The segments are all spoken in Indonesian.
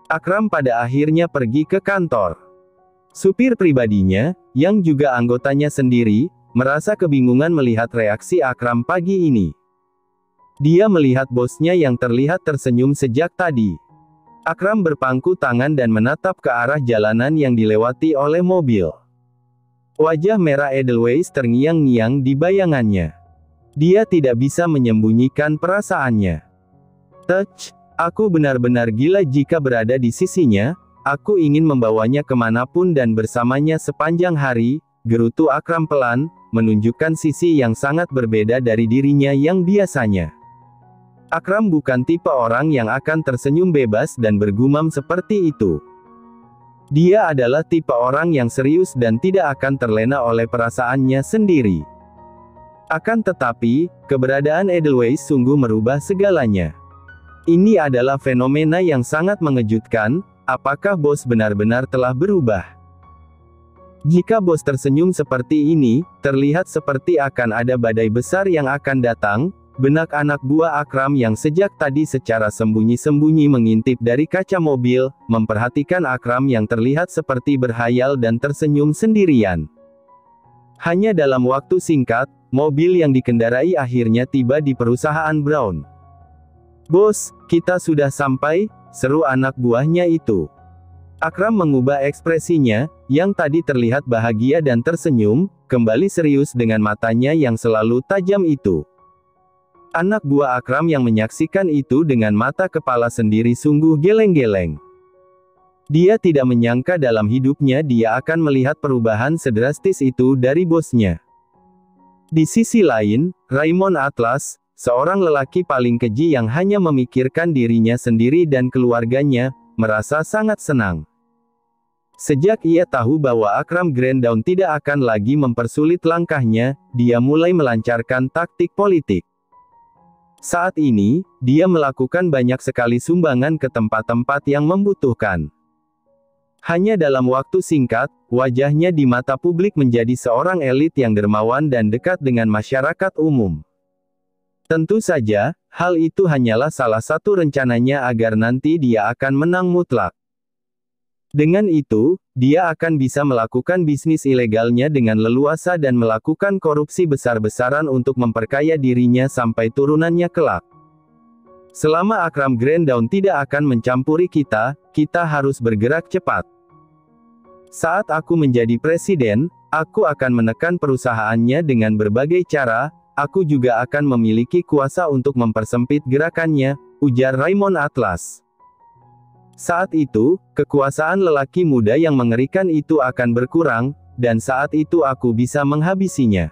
Akram pada akhirnya pergi ke kantor. Supir pribadinya, yang juga anggotanya sendiri, merasa kebingungan melihat reaksi Akram pagi ini. Dia melihat bosnya yang terlihat tersenyum sejak tadi. Akram berpangku tangan dan menatap ke arah jalanan yang dilewati oleh mobil. Wajah merah Edelweiss terngiang-ngiang di bayangannya. Dia tidak bisa menyembunyikan perasaannya. Touch, aku benar-benar gila jika berada di sisinya, aku ingin membawanya kemanapun dan bersamanya sepanjang hari, gerutu Akram pelan, menunjukkan sisi yang sangat berbeda dari dirinya yang biasanya. Akram bukan tipe orang yang akan tersenyum bebas dan bergumam seperti itu. Dia adalah tipe orang yang serius dan tidak akan terlena oleh perasaannya sendiri. Akan tetapi, keberadaan Edelweiss sungguh merubah segalanya. Ini adalah fenomena yang sangat mengejutkan, apakah bos benar-benar telah berubah? Jika bos tersenyum seperti ini, terlihat seperti akan ada badai besar yang akan datang. Benak anak buah Akram yang sejak tadi secara sembunyi-sembunyi mengintip dari kaca mobil, memperhatikan Akram yang terlihat seperti berhayal dan tersenyum sendirian. Hanya dalam waktu singkat, mobil yang dikendarai akhirnya tiba di perusahaan Brown. "Bos, kita sudah sampai," seru anak buahnya itu. Akram mengubah ekspresinya, yang tadi terlihat bahagia dan tersenyum, kembali serius dengan matanya yang selalu tajam itu. Anak buah Akram yang menyaksikan itu dengan mata kepala sendiri sungguh geleng-geleng. Dia tidak menyangka dalam hidupnya dia akan melihat perubahan sedrastis itu dari bosnya. Di sisi lain, Raymond Atlas, seorang lelaki paling keji yang hanya memikirkan dirinya sendiri dan keluarganya, merasa sangat senang. Sejak ia tahu bahwa Akram Granddawn tidak akan lagi mempersulit langkahnya, dia mulai melancarkan taktik politik. Saat ini, dia melakukan banyak sekali sumbangan ke tempat-tempat yang membutuhkan. Hanya dalam waktu singkat, wajahnya di mata publik menjadi seorang elit yang dermawan dan dekat dengan masyarakat umum. Tentu saja, hal itu hanyalah salah satu rencananya agar nanti dia akan menang mutlak. Dengan itu, dia akan bisa melakukan bisnis ilegalnya dengan leluasa dan melakukan korupsi besar-besaran untuk memperkaya dirinya sampai turunannya kelak. Selama Akram Granddawn tidak akan mencampuri kita, kita harus bergerak cepat. Saat aku menjadi presiden, aku akan menekan perusahaannya dengan berbagai cara, aku juga akan memiliki kuasa untuk mempersempit gerakannya, ujar Raymond Atlas. Saat itu, kekuasaan lelaki muda yang mengerikan itu akan berkurang, dan saat itu aku bisa menghabisinya.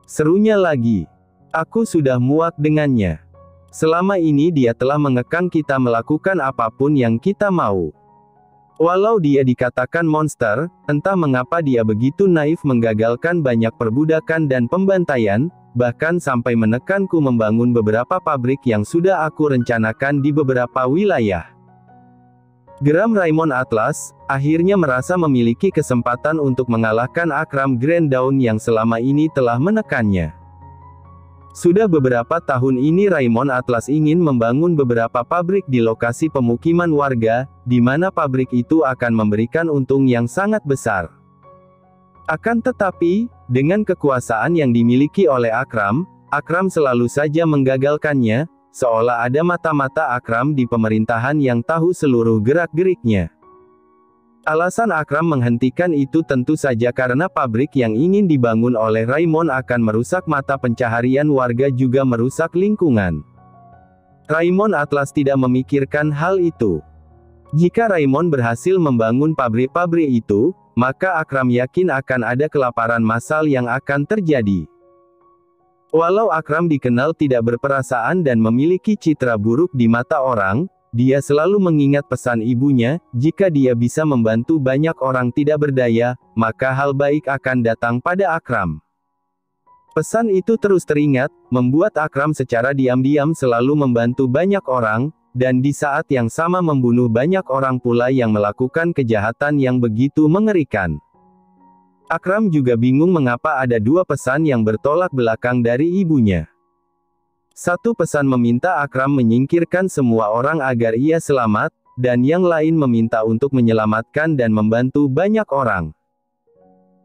Serunya lagi. Aku sudah muak dengannya. Selama ini dia telah mengekang kita melakukan apapun yang kita mau. Walau dia dikatakan monster, entah mengapa dia begitu naif menggagalkan banyak perbudakan dan pembantaian, bahkan sampai menekanku membangun beberapa pabrik yang sudah aku rencanakan di beberapa wilayah. Geram Raymond Atlas, akhirnya merasa memiliki kesempatan untuk mengalahkan Akram Granddawn yang selama ini telah menekannya. Sudah beberapa tahun ini Raymond Atlas ingin membangun beberapa pabrik di lokasi pemukiman warga, di mana pabrik itu akan memberikan untung yang sangat besar. Akan tetapi, dengan kekuasaan yang dimiliki oleh Akram, Akram selalu saja menggagalkannya, seolah ada mata-mata Akram di pemerintahan yang tahu seluruh gerak-geriknya. Alasan Akram menghentikan itu tentu saja karena pabrik yang ingin dibangun oleh Raymond akan merusak mata pencaharian warga juga merusak lingkungan. Raymond Atlas tidak memikirkan hal itu. Jika Raymond berhasil membangun pabrik-pabrik itu, maka Akram yakin akan ada kelaparan massal yang akan terjadi. Walau Akram dikenal tidak berperasaan dan memiliki citra buruk di mata orang, dia selalu mengingat pesan ibunya, jika dia bisa membantu banyak orang tidak berdaya, maka hal baik akan datang pada Akram. Pesan itu terus teringat, membuat Akram secara diam-diam selalu membantu banyak orang, dan di saat yang sama membunuh banyak orang pula yang melakukan kejahatan yang begitu mengerikan. Akram juga bingung mengapa ada dua pesan yang bertolak belakang dari ibunya. Satu pesan meminta Akram menyingkirkan semua orang agar ia selamat, dan yang lain meminta untuk menyelamatkan dan membantu banyak orang.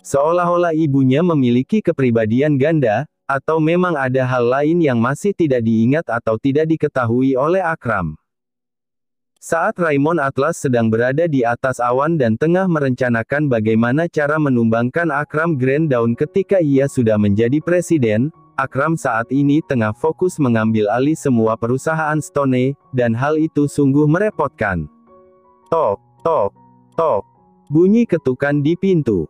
Seolah-olah ibunya memiliki kepribadian ganda, atau memang ada hal lain yang masih tidak diingat atau tidak diketahui oleh Akram. Saat Raymond Atlas sedang berada di atas awan dan tengah merencanakan bagaimana cara menumbangkan Akram Grand Dawn ketika ia sudah menjadi presiden, Akram saat ini tengah fokus mengambil alih semua perusahaan Stone, dan hal itu sungguh merepotkan. Tok, tok, tok. Bunyi ketukan di pintu.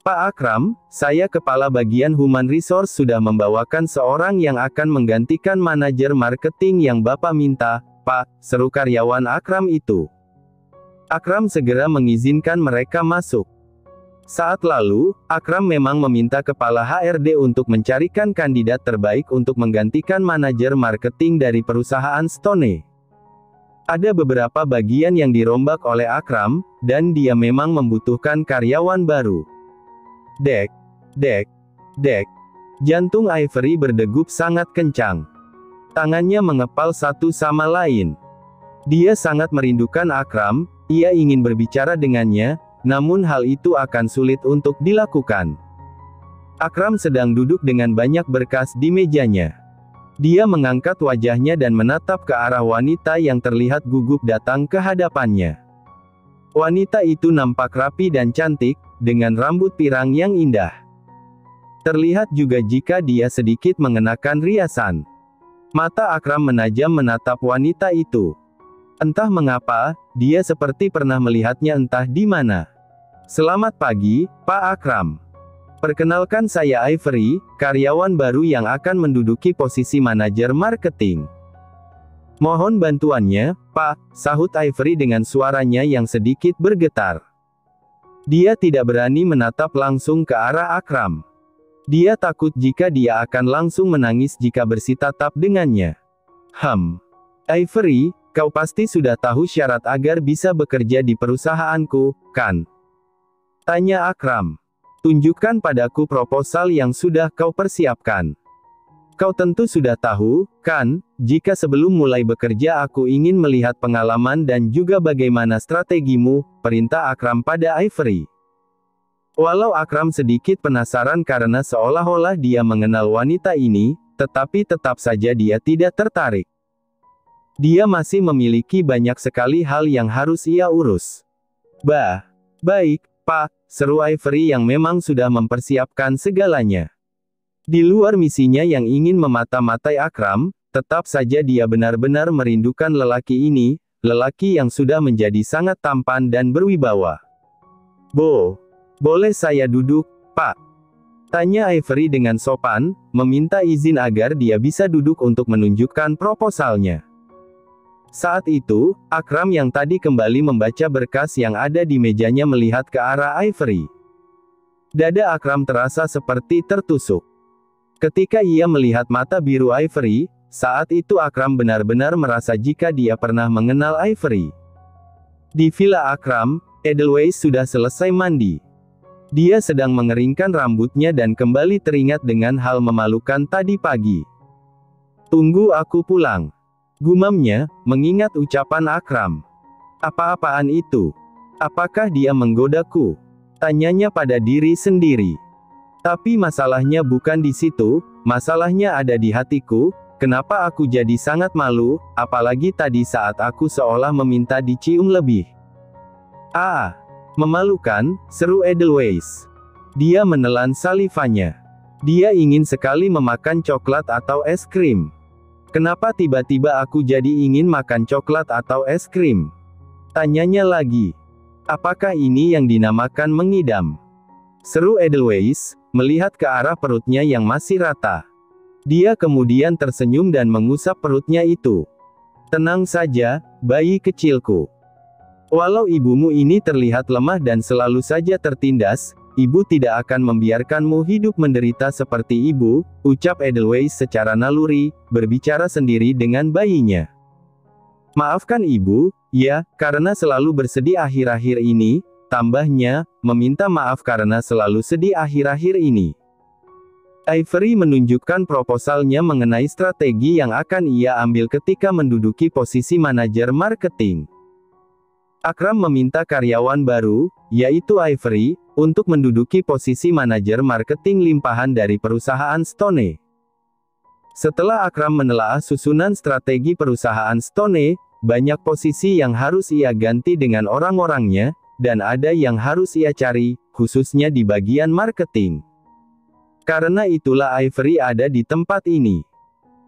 Pak Akram, saya kepala bagian Human Resource sudah membawakan seorang yang akan menggantikan manajer marketing yang Bapak minta, Pak, seru karyawan Akram itu. Akram segera mengizinkan mereka masuk. Saat lalu, Akram memang meminta kepala HRD untuk mencarikan kandidat terbaik untuk menggantikan manajer marketing dari perusahaan Stone. Ada beberapa bagian yang dirombak oleh Akram, dan dia memang membutuhkan karyawan baru. Dek, dek, dek. Jantung Ivory berdegup sangat kencang. Tangannya mengepal satu sama lain. Dia sangat merindukan Akram, ia ingin berbicara dengannya, namun hal itu akan sulit untuk dilakukan. Akram sedang duduk dengan banyak berkas di mejanya. Dia mengangkat wajahnya dan menatap ke arah wanita yang terlihat gugup datang ke hadapannya. Wanita itu nampak rapi dan cantik, dengan rambut pirang yang indah. Terlihat juga jika dia sedikit mengenakan riasan. Mata Akram menajam menatap wanita itu. Entah mengapa, dia seperti pernah melihatnya entah di mana. Selamat pagi, Pak Akram. Perkenalkan saya Ivory, karyawan baru yang akan menduduki posisi manajer marketing. Mohon bantuannya, Pak, sahut Ivory dengan suaranya yang sedikit bergetar. Dia tidak berani menatap langsung ke arah Akram. Dia takut jika dia akan langsung menangis jika bersitatap dengannya. Ivory, kau pasti sudah tahu syarat agar bisa bekerja di perusahaanku, kan? Tanya Akram. Tunjukkan padaku proposal yang sudah kau persiapkan. Kau tentu sudah tahu, kan, jika sebelum mulai bekerja aku ingin melihat pengalaman dan juga bagaimana strategimu, perintah Akram pada Ivory. Walau Akram sedikit penasaran karena seolah-olah dia mengenal wanita ini, tetapi tetap saja dia tidak tertarik. Dia masih memiliki banyak sekali hal yang harus ia urus. Baik, Pak, seru Ivory yang memang sudah mempersiapkan segalanya. Di luar misinya yang ingin memata-matai Akram, tetap saja dia benar-benar merindukan lelaki ini, lelaki yang sudah menjadi sangat tampan dan berwibawa. Boleh saya duduk, Pak? Tanya Ivory dengan sopan, meminta izin agar dia bisa duduk untuk menunjukkan proposalnya. Saat itu, Akram yang tadi kembali membaca berkas yang ada di mejanya melihat ke arah Ivory. Dada Akram terasa seperti tertusuk. Ketika ia melihat mata biru Ivory, saat itu Akram benar-benar merasa jika dia pernah mengenal Ivory. Di villa Akram, Edelweiss sudah selesai mandi. Dia sedang mengeringkan rambutnya dan kembali teringat dengan hal memalukan tadi pagi. Tunggu aku pulang. Gumamnya, mengingat ucapan Akram. Apa-apaan itu? Apakah dia menggodaku? Tanyanya pada diri sendiri. Tapi masalahnya bukan di situ, masalahnya ada di hatiku, kenapa aku jadi sangat malu, apalagi tadi saat aku seolah meminta dicium lebih. Memalukan, seru Edelweiss. Dia menelan salivanya. Dia ingin sekali memakan coklat atau es krim. Kenapa tiba-tiba aku jadi ingin makan coklat atau es krim? Tanyanya lagi. Apakah ini yang dinamakan mengidam? Seru Edelweiss, melihat ke arah perutnya yang masih rata. Dia kemudian tersenyum dan mengusap perutnya itu. Tenang saja, bayi kecilku. Walau ibumu ini terlihat lemah dan selalu saja tertindas, ibu tidak akan membiarkanmu hidup menderita seperti ibu, ucap Edelweiss secara naluri, berbicara sendiri dengan bayinya. Maafkan ibu, ya, karena selalu bersedih akhir-akhir ini, tambahnya, meminta maaf karena selalu sedih akhir-akhir ini. Ivory menunjukkan proposalnya mengenai strategi yang akan ia ambil ketika menduduki posisi manajer marketing. Akram meminta karyawan baru, yaitu Ivory, untuk menduduki posisi manajer marketing limpahan dari perusahaan Stone. Setelah Akram menelaah susunan strategi perusahaan Stone, banyak posisi yang harus ia ganti dengan orang-orangnya, dan ada yang harus ia cari, khususnya di bagian marketing. Karena itulah Ivory ada di tempat ini.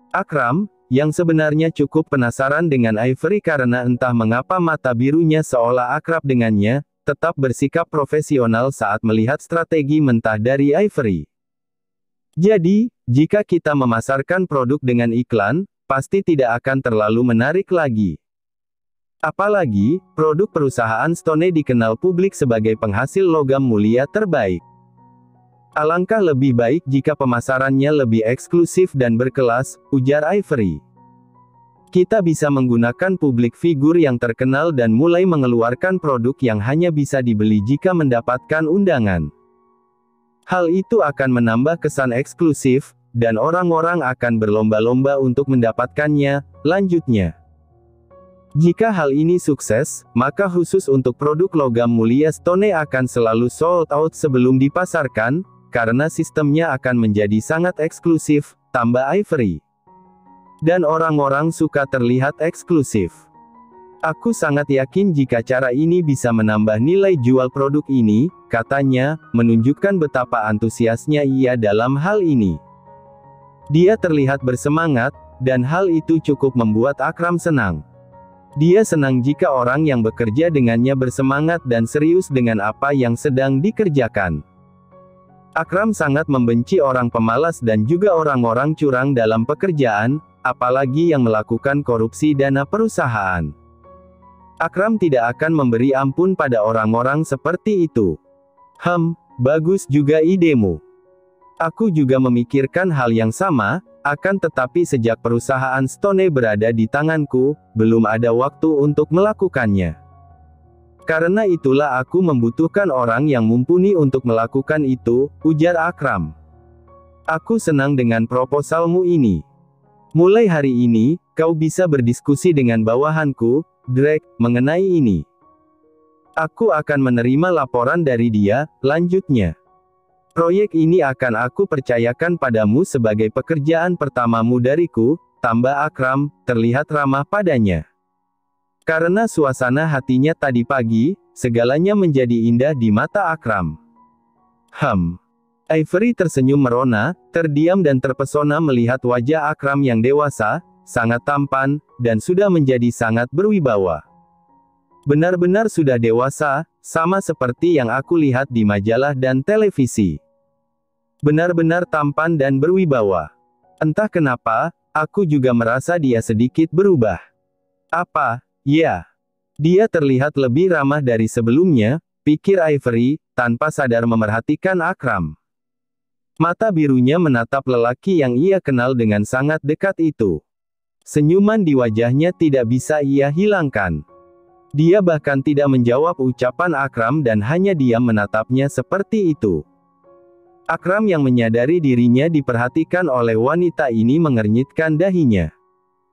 Akram, yang sebenarnya cukup penasaran dengan Ivory karena entah mengapa mata birunya seolah akrab dengannya, tetap bersikap profesional saat melihat strategi mentah dari Ivory. Jadi, jika kita memasarkan produk dengan iklan, pasti tidak akan terlalu menarik lagi. Apalagi, produk perusahaan Stone dikenal publik sebagai penghasil logam mulia terbaik. Alangkah lebih baik jika pemasarannya lebih eksklusif dan berkelas, ujar Ivory. Kita bisa menggunakan publik figur yang terkenal dan mulai mengeluarkan produk yang hanya bisa dibeli jika mendapatkan undangan. Hal itu akan menambah kesan eksklusif, dan orang-orang akan berlomba-lomba untuk mendapatkannya, lanjutnya. Jika hal ini sukses, maka khusus untuk produk logam mulia Stone akan selalu sold out sebelum dipasarkan, karena sistemnya akan menjadi sangat eksklusif, tambah Ivory. Dan orang-orang suka terlihat eksklusif. Aku sangat yakin jika cara ini bisa menambah nilai jual produk ini, katanya, menunjukkan betapa antusiasnya ia dalam hal ini. Dia terlihat bersemangat, dan hal itu cukup membuat Akram senang. Dia senang jika orang yang bekerja dengannya bersemangat dan serius dengan apa yang sedang dikerjakan. Akram sangat membenci orang pemalas dan juga orang-orang curang dalam pekerjaan, apalagi yang melakukan korupsi dana perusahaan. Akram tidak akan memberi ampun pada orang-orang seperti itu. Bagus juga idemu. Aku juga memikirkan hal yang sama, akan tetapi sejak perusahaan Stone berada di tanganku, belum ada waktu untuk melakukannya. Karena itulah aku membutuhkan orang yang mumpuni untuk melakukan itu, ujar Akram. Aku senang dengan proposalmu ini. Mulai hari ini, kau bisa berdiskusi dengan bawahanku, Drake, mengenai ini. Aku akan menerima laporan dari dia, lanjutnya. Proyek ini akan aku percayakan padamu sebagai pekerjaan pertamamu dariku, tambah Akram, terlihat ramah padanya. Karena suasana hatinya tadi pagi, segalanya menjadi indah di mata Akram. Ivory tersenyum merona, terdiam dan terpesona melihat wajah Akram yang dewasa, sangat tampan, dan sudah menjadi sangat berwibawa. Benar-benar sudah dewasa, sama seperti yang aku lihat di majalah dan televisi. Benar-benar tampan dan berwibawa. Entah kenapa, aku juga merasa dia sedikit berubah. Apa? Ya. Dia terlihat lebih ramah dari sebelumnya, pikir Ivory, tanpa sadar memerhatikan Akram. Mata birunya menatap lelaki yang ia kenal dengan sangat dekat itu. Senyuman di wajahnya tidak bisa ia hilangkan. Dia bahkan tidak menjawab ucapan Akram dan hanya diam menatapnya seperti itu. Akram yang menyadari dirinya diperhatikan oleh wanita ini mengernyitkan dahinya.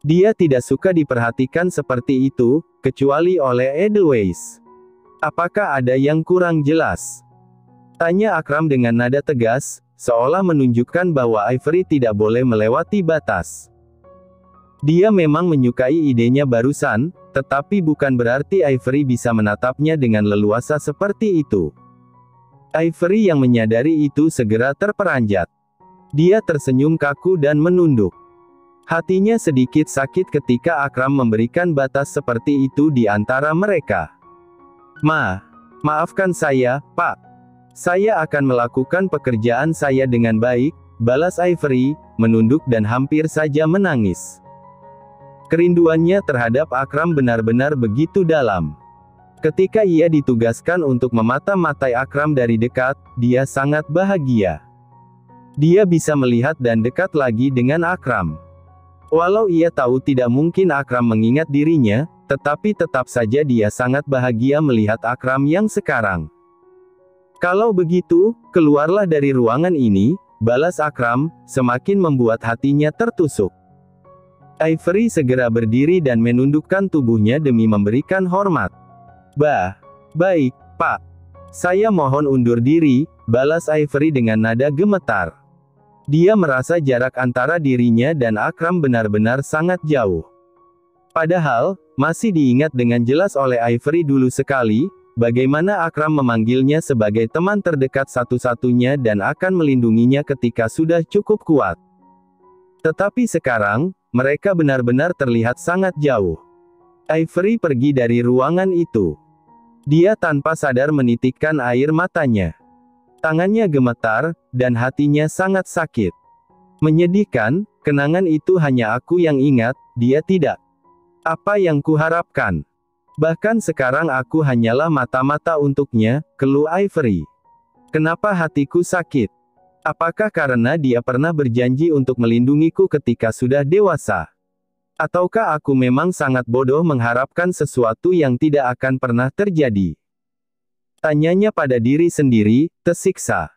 Dia tidak suka diperhatikan seperti itu, kecuali oleh Edelweiss. Apakah ada yang kurang jelas? Tanya Akram dengan nada tegas, seolah menunjukkan bahwa Ivory tidak boleh melewati batas. Dia memang menyukai idenya barusan, tetapi bukan berarti Ivory bisa menatapnya dengan leluasa seperti itu. Ivory yang menyadari itu segera terperanjat. Dia tersenyum kaku dan menunduk. Hatinya sedikit sakit ketika Akram memberikan batas seperti itu di antara mereka. Maafkan saya, Pak. Saya akan melakukan pekerjaan saya dengan baik, balas Ivory, menunduk dan hampir saja menangis. Kerinduannya terhadap Akram benar-benar begitu dalam. Ketika ia ditugaskan untuk memata-matai Akram dari dekat, dia sangat bahagia. Dia bisa melihat dan dekat lagi dengan Akram. Walau ia tahu tidak mungkin Akram mengingat dirinya, tetapi tetap saja dia sangat bahagia melihat Akram yang sekarang. Kalau begitu, keluarlah dari ruangan ini, balas Akram, semakin membuat hatinya tertusuk. Ivory segera berdiri dan menundukkan tubuhnya demi memberikan hormat. Baik, Pak. Saya mohon undur diri, balas Ivory dengan nada gemetar. Dia merasa jarak antara dirinya dan Akram benar-benar sangat jauh. Padahal, masih diingat dengan jelas oleh Ivory dulu sekali, bagaimana Akram memanggilnya sebagai teman terdekat satu-satunya dan akan melindunginya ketika sudah cukup kuat. Tetapi sekarang, mereka benar-benar terlihat sangat jauh. Ivory pergi dari ruangan itu. Dia tanpa sadar menitikkan air matanya. Tangannya gemetar, dan hatinya sangat sakit. Menyedihkan, kenangan itu hanya aku yang ingat, dia tidak. Apa yang kuharapkan? Bahkan sekarang aku hanyalah mata-mata untuknya, keluh Ivory. Kenapa hatiku sakit? Apakah karena dia pernah berjanji untuk melindungiku ketika sudah dewasa? Ataukah aku memang sangat bodoh mengharapkan sesuatu yang tidak akan pernah terjadi? Tanyanya pada diri sendiri, tersiksa.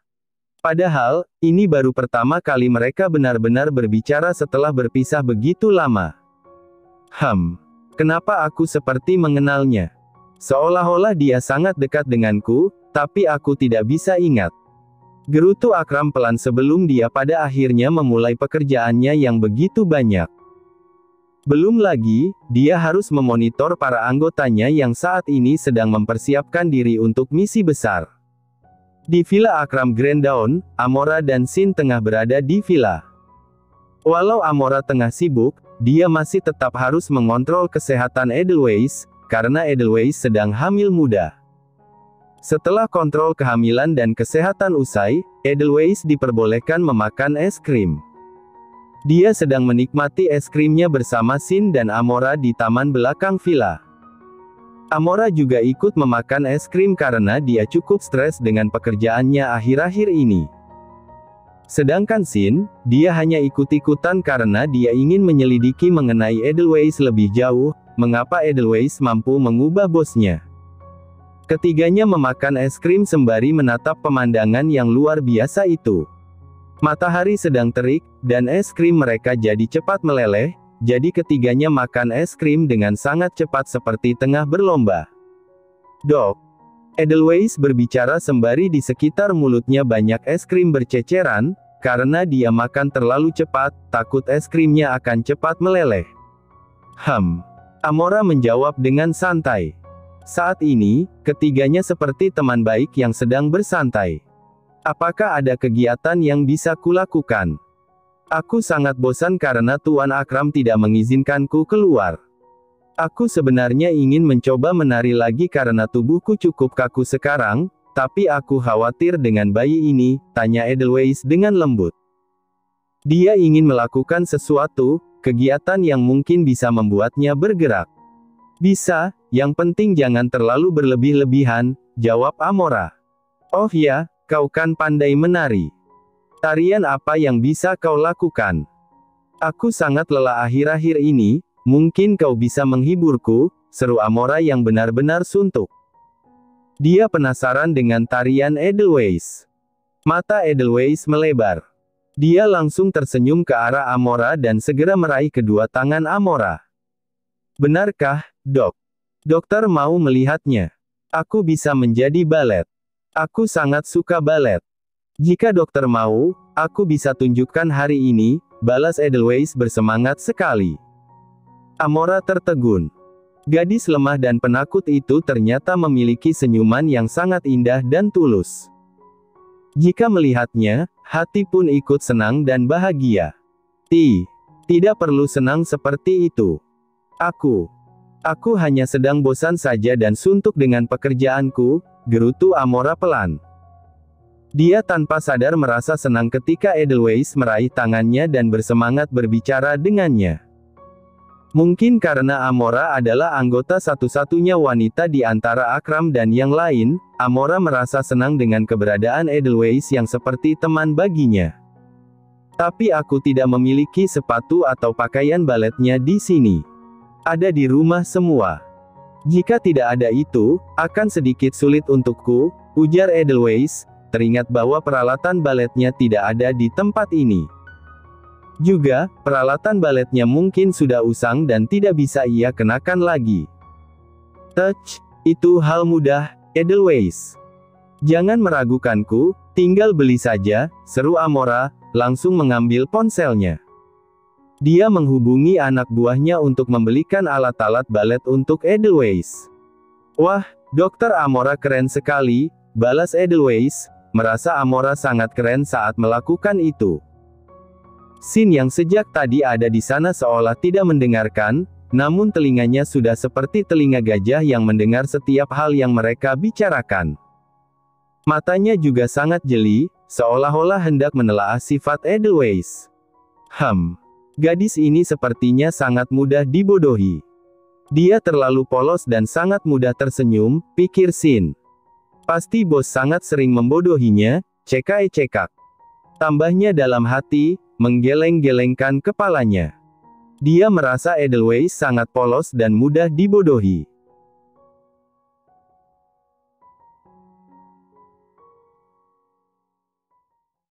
Padahal, ini baru pertama kali mereka benar-benar berbicara setelah berpisah begitu lama. Kenapa aku seperti mengenalnya? Seolah-olah dia sangat dekat denganku, tapi aku tidak bisa ingat. Gerutu Akram pelan sebelum dia pada akhirnya memulai pekerjaannya yang begitu banyak. Belum lagi, dia harus memonitor para anggotanya yang saat ini sedang mempersiapkan diri untuk misi besar. Di Villa Akram Grand Dawn, Amora dan Shin tengah berada di villa. Walau Amora tengah sibuk, dia masih tetap harus mengontrol kesehatan Edelweiss, karena Edelweiss sedang hamil muda. Setelah kontrol kehamilan dan kesehatan usai, Edelweiss diperbolehkan memakan es krim. Dia sedang menikmati es krimnya bersama Shin dan Amora di taman belakang villa. Amora juga ikut memakan es krim karena dia cukup stres dengan pekerjaannya akhir-akhir ini. Sedangkan Shin, dia hanya ikut-ikutan karena dia ingin menyelidiki mengenai Edelweiss lebih jauh, mengapa Edelweiss mampu mengubah bosnya. Ketiganya memakan es krim sembari menatap pemandangan yang luar biasa itu. Matahari sedang terik, dan es krim mereka jadi cepat meleleh, jadi ketiganya makan es krim dengan sangat cepat seperti tengah berlomba. Dok. Edelweiss berbicara sembari di sekitar mulutnya banyak es krim berceceran, karena dia makan terlalu cepat, takut es krimnya akan cepat meleleh. Amora menjawab dengan santai. Saat ini, ketiganya seperti teman baik yang sedang bersantai. Apakah ada kegiatan yang bisa kulakukan? Aku sangat bosan karena Tuan Akram tidak mengizinkanku keluar. Aku sebenarnya ingin mencoba menari lagi karena tubuhku cukup kaku sekarang, tapi aku khawatir dengan bayi ini, tanya Edelweiss dengan lembut. Dia ingin melakukan sesuatu, kegiatan yang mungkin bisa membuatnya bergerak. Bisa, yang penting jangan terlalu berlebih-lebihan, jawab Amora. Oh ya, kau kan pandai menari. Tarian apa yang bisa kau lakukan? Aku sangat lelah akhir-akhir ini, mungkin kau bisa menghiburku, seru Amora yang benar-benar suntuk. Dia penasaran dengan tarian Edelweiss. Mata Edelweiss melebar. Dia langsung tersenyum ke arah Amora dan segera meraih kedua tangan Amora. Benarkah, Dok? Dokter mau melihatnya. Aku bisa menjadi balet. Aku sangat suka balet. Jika dokter mau, aku bisa tunjukkan hari ini, balas Edelweiss bersemangat sekali. Amora tertegun. Gadis lemah dan penakut itu ternyata memiliki senyuman yang sangat indah dan tulus. Jika melihatnya, hati pun ikut senang dan bahagia. Tidak perlu senang seperti itu. Aku hanya sedang bosan saja dan suntuk dengan pekerjaanku, gerutu Amora pelan. Dia tanpa sadar merasa senang ketika Edelweiss meraih tangannya dan bersemangat berbicara dengannya. Mungkin karena Amora adalah anggota satu-satunya wanita di antara Akram dan yang lain, Amora merasa senang dengan keberadaan Edelweiss yang seperti teman baginya. Tapi aku tidak memiliki sepatu atau pakaian baletnya di sini. Ada di rumah semua. Jika tidak ada itu, akan sedikit sulit untukku, ujar Edelweiss, teringat bahwa peralatan baletnya tidak ada di tempat ini. Juga, peralatan baletnya mungkin sudah usang dan tidak bisa ia kenakan lagi. Itu hal mudah, Edelweiss. Jangan meragukanku, tinggal beli saja, seru Amora, langsung mengambil ponselnya. Dia menghubungi anak buahnya untuk membelikan alat-alat balet untuk Edelweiss. Wah, Dokter Amora keren sekali, balas Edelweiss, merasa Amora sangat keren saat melakukan itu. Sin yang sejak tadi ada di sana seolah tidak mendengarkan, namun telinganya sudah seperti telinga gajah yang mendengar setiap hal yang mereka bicarakan. Matanya juga sangat jeli, seolah-olah hendak menelaah sifat Edelweiss. Gadis ini sepertinya sangat mudah dibodohi. Dia terlalu polos dan sangat mudah tersenyum, pikir Sin. Pasti bos sangat sering membodohinya, cekak-cekak. Tambahnya dalam hati, menggeleng-gelengkan kepalanya. Dia merasa Edelweiss sangat polos dan mudah dibodohi.